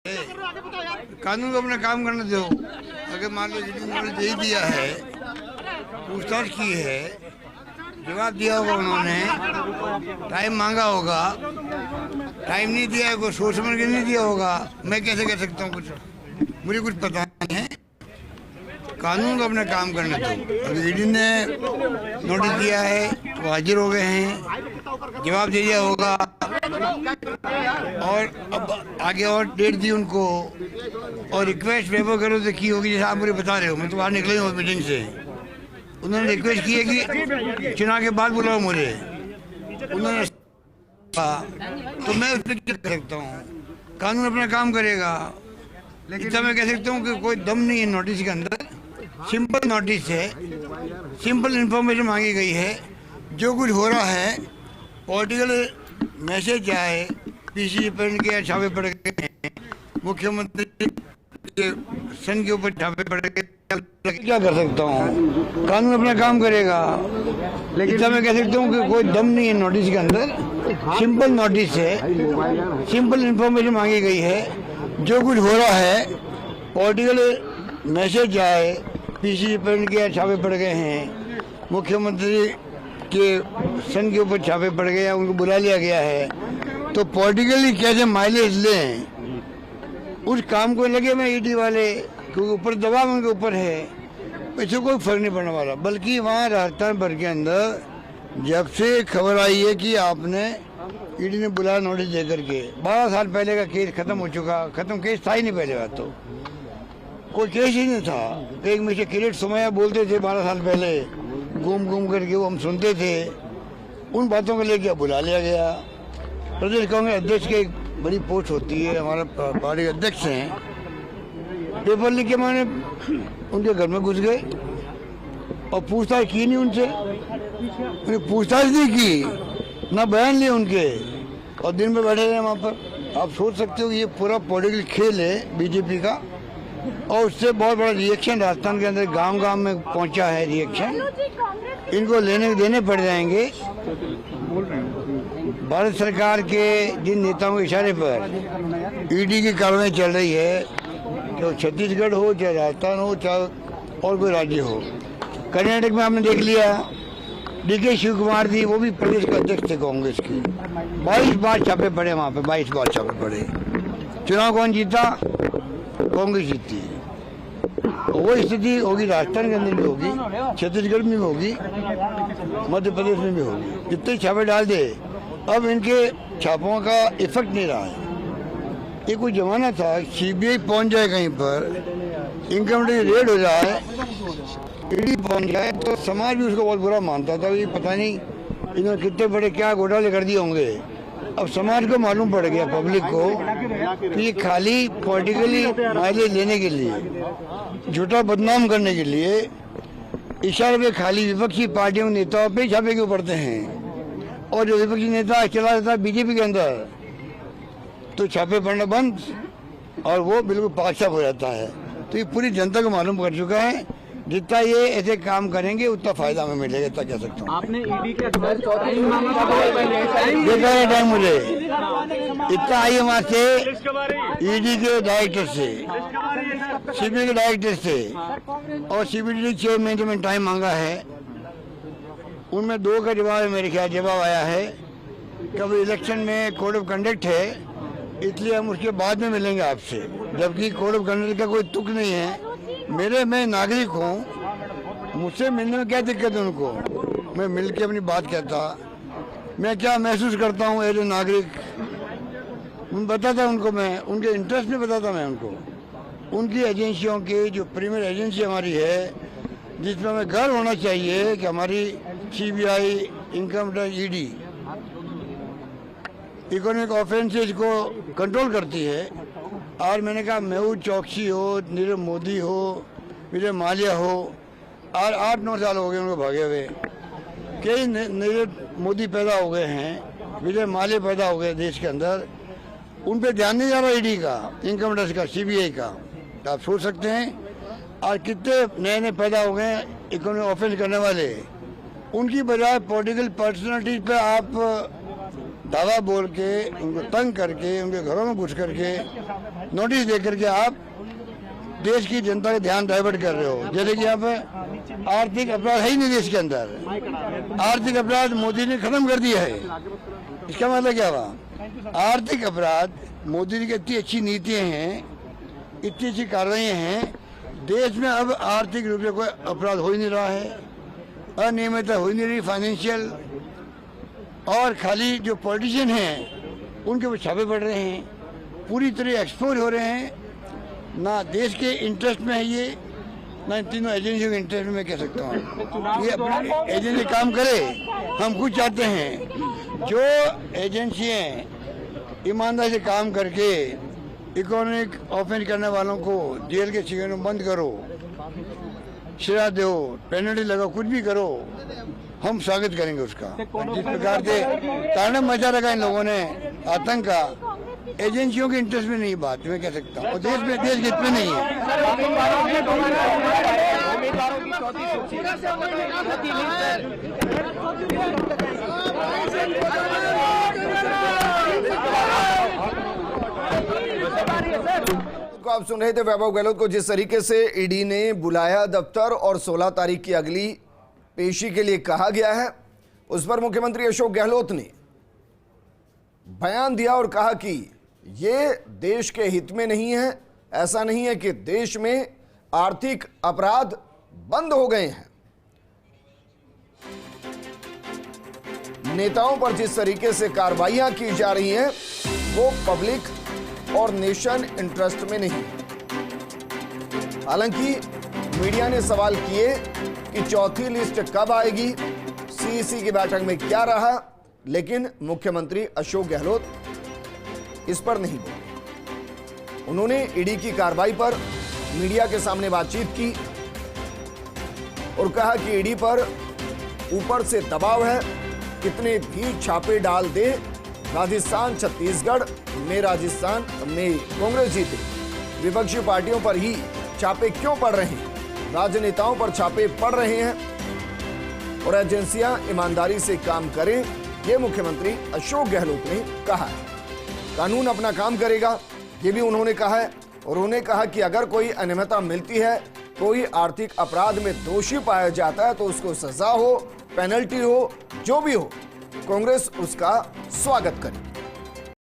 कानून को अपना काम करने दो। अगर मान लो नोटिस दे दिया है, पूछताछ की है, जवाब दिया होगा उन्होंने, टाइम मांगा होगा, टाइम नहीं दिया है, कोई सोच समझ के नहीं दिया होगा। मैं कैसे कह सकता हूँ? कुछ मुझे कुछ पता नहीं है। कानून को अपना काम करने दो। अगर ईडी ने नोटिस दिया है, वो हाजिर हो गए हैं, जवाब दे दिया होगा, और अब आगे और डेट दी उनको, और रिक्वेस्ट पेपर करो तो की होगी, जैसे आप मुझे बता रहे हो। मैं तो बाहर निकले हूँ मीटिंग से। उन्होंने रिक्वेस्ट की है कि चुनाव के बाद बुलाओ मुझे। उन्होंने तो मैं उस पर क्या कर सकता हूँ? कानून अपना काम करेगा। लेकिन मैं कह सकता हूँ कि कोई दम नहीं है नोटिस के अंदर। सिंपल नोटिस है, सिंपल इंफॉर्मेशन मांगी गई है। जो कुछ हो रहा है पॉलिटिकल मैसेज आए, पीसी पेन के छापे पड़ गए हैं, मुख्यमंत्री के सन के ऊपर छापे पड़ गए। क्या कर सकता हूँ? कानून अपना काम करेगा। लेकिन मैं कह सकता हूँ कि कोई दम नहीं है नोटिस के अंदर। सिंपल नोटिस है, सिंपल इंफॉर्मेशन मांगी गई है। जो कुछ हो रहा है पॉलिटिकल मैसेज आए, पीसी पेन के छापे पड़ गए हैं, मुख्यमंत्री के सन के ऊपर छापे पड़ गए हैं, उनको बुला लिया गया है। तो पॉलिटिकली कैसे माइलेज लें, उस काम को लगे मैं ईडी वाले, क्योंकि ऊपर दबाव उनके ऊपर है। इससे कोई फर्क नहीं पड़ने वाला। बल्कि वहाँ राजस्थान भर के अंदर जब से खबर आई है कि आपने ईडी ने बुलाया नोटिस दे करके, 12 साल पहले का केस खत्म हो चुका। खत्म केस था ही नहीं पहले बात, तो कोई केस ही नहीं था। एक में से किरीट सुमैया बोलते थे 12 साल पहले, घूम घूम करके वो हम सुनते थे। उन बातों को लेकर बुला लिया गया। प्रदेश कांग्रेस अध्यक्ष की एक बड़ी पोस्ट होती है, हमारा पार्टी अध्यक्ष हैं। पेपर लिख के मैंने उनके घर में घुस गए और पूछताछ की नहीं उनसे। पूछताछ नहीं की, ना बयान लिए उनके, और दिन में बैठे रहे वहाँ पर। आप सोच सकते हो ये पूरा पॉलिटिकल खेल है बीजेपी का, और उससे बहुत बड़ा रिएक्शन राजस्थान के अंदर गांव-गांव में पहुंचा है। रिएक्शन इनको लेने देने पड़ जाएंगे। भारत सरकार के जिन नेताओं के इशारे पर ईडी की कार्रवाई चल रही है, चाहे छत्तीसगढ़ हो, चाहे राजस्थान हो, चाहे और कोई राज्य हो। कर्नाटक में आपने देख लिया, डीके शिव कुमार जी, वो भी प्रदेश के अध्यक्ष थे कांग्रेस की। 22 बार छापे पड़े वहाँ पे, 22 बार छापे पड़े। चुनाव कौन जीता? कांग्रेस जीती। वो स्थिति होगी राजस्थान के अंदर भी होगी, छत्तीसगढ़ में भी होगी, मध्य प्रदेश में भी होगी। जितने छापे डाल दे, अब इनके छापों का इफेक्ट नहीं रहा है। ये कोई जमाना था सीबीआई पहुंच जाए कहीं पर, इनकम टैक्स रेड हो जाए, ईडी पहुंच जाए, तो समाज भी उसको बहुत बुरा मानता था। ये पता नहीं इन्होंने कितने बड़े क्या घोटाले कर दिए होंगे। अब समाज को मालूम पड़ गया, पब्लिक को, कि ये खाली पॉलिटिकली माइलेज लेने के लिए, झूठा बदनाम करने के लिए इशारे पे खाली विपक्षी पार्टियों के नेताओं पे छापे क्यों पड़ते हैं। और जो विपक्षी नेता चला जाता है बीजेपी के अंदर, तो छापे पड़ना बंद, और वो बिल्कुल पाकसाफ हो जाता है। तो ये पूरी जनता को मालूम कर चुका है। जितना ये ऐसे काम करेंगे उतना फायदा हमें मिलेगा, इतना कह सकता हूँ। आपने ईडी के देखा है टाइम मुझे इतना आई वहाँ से, ईडी के डायरेक्टर से, सीबीआई के डायरेक्टर से, और सीबीआई 6 महीने में टाइम मांगा है। उनमें 2 का जवाब है, मेरे ख्याल जवाब आया है। कब इलेक्शन में कोड ऑफ कंडक्ट है, इसलिए हम उसके बाद में मिलेंगे आपसे, जबकि कोड ऑफ कंडक्ट का कोई तुक नहीं है। मैं नागरिक हूँ, मुझसे मिलने में क्या दिक्कत है उनको? मैं मिल के अपनी बात कहता, मैं क्या महसूस करता हूँ एज ए नागरिक, बताता उनको। मैं उनके इंटरेस्ट में बताता, मैं उनको उनकी एजेंसियों की, जो प्रीमियर एजेंसी हमारी है, जिसमें हमें गर्व होना चाहिए कि हमारी CBI, income tax, ED economic offences को कंट्रोल करती है। और मैंने कहा मेहुल चौकसी हो, नीरव मोदी हो, विजय माल्या हो, और 8-9 साल हो गए उनको भागे हुए। कई नीरव मोदी पैदा हो गए हैं, विजय माल्या पैदा हो गए देश के अंदर। उन पे ध्यान नहीं जा रहा ईडी का, इनकम टैक्स का, सीबीआई का। तो आप सोच सकते हैं, और कितने नए नए पैदा हो गए इकोनॉमिक ऑफेंस करने वाले। उनकी बजाय पॉलिटिकल पर्सनालिटीज पे आप दावा बोल के, उनको तंग करके, उनके घरों में घुस करके, नोटिस दे करके आप देश की जनता का ध्यान डाइवर्ट कर रहे हो। जैसे कि यहाँ पे आर्थिक अपराध है ही नहीं देश के अंदर। आर्थिक अपराध मोदी ने खत्म कर दिया है। इसका मतलब क्या हुआ? आर्थिक अपराध, मोदी जी की इतनी अच्छी नीतियाँ हैं, इतनी अच्छी कार्रवाइयाँ हैं, देश में अब आर्थिक रूप से कोई अपराध हो ही नहीं रहा है, अनियमितता हो ही नहीं रही फाइनेंशियल, और खाली जो पॉलिटिशियन हैं उनके ऊपर छापे पड़ रहे हैं, पूरी तरह एक्सपोज हो रहे हैं। ना देश के इंटरेस्ट में है ये, ना इन तीनों एजेंसियों के इंटरेस्ट में, मैं कह सकता हूँ। ये अपने एजेंसी काम करे, हम खुद चाहते हैं जो एजेंसियाँ ईमानदारी से काम करके इकोनॉमिक ऑफेंस करने वालों को जेल के शिकंजे में बंद करो, सजा दो, पेनल्टी लगाओ, कुछ भी करो, हम स्वागत करेंगे उसका। जिस प्रकार से तांडव मचा रखा इन लोगों ने आतंक का, एजेंसियों के इंटरेस्ट में नहीं, बात मैं कह सकता हूँ, और देश में देश हित में नहीं है। आप सुन रहे थे वैभव गहलोत को, जिस तरीके से ईडी ने बुलाया दफ्तर और 16 तारीख की अगली पेशी के लिए कहा गया है, उस पर मुख्यमंत्री अशोक गहलोत ने बयान दिया और कहा कि ये देश के हित में नहीं है। ऐसा नहीं है कि देश में आर्थिक अपराध बंद हो गए हैं। नेताओं पर जिस तरीके से कार्रवाइयां की जा रही हैं वो पब्लिक और नेशन इंटरेस्ट में नहीं। हालांकि मीडिया ने सवाल किए कि चौथी लिस्ट कब आएगी, सीईसी की बैठक में क्या रहा, लेकिन मुख्यमंत्री अशोक गहलोत इस पर नहीं बोले। उन्होंने ईडी की कार्रवाई पर मीडिया के सामने बातचीत की और कहा कि ईडी पर ऊपर से दबाव है, कितने भी छापे डाल दे, राजस्थान छत्तीसगढ़ में राजस्थान में कांग्रेस जीते, विपक्षी पार्टियों पर ही छापे क्यों पड़ रहे हैं, राजनेताओं पर छापे पड़ रहे हैं और एजेंसियां ईमानदारी से काम करें, यह मुख्यमंत्री अशोक गहलोत ने कहा है। कानून अपना काम करेगा, ये भी उन्होंने कहा है। और उन्होंने कहा कि अगर कोई अनियमितता मिलती है, कोई आर्थिक अपराध में दोषी पाया जाता है तो उसको सजा हो, पेनल्टी हो, जो भी हो, कांग्रेस उसका स्वागत करे।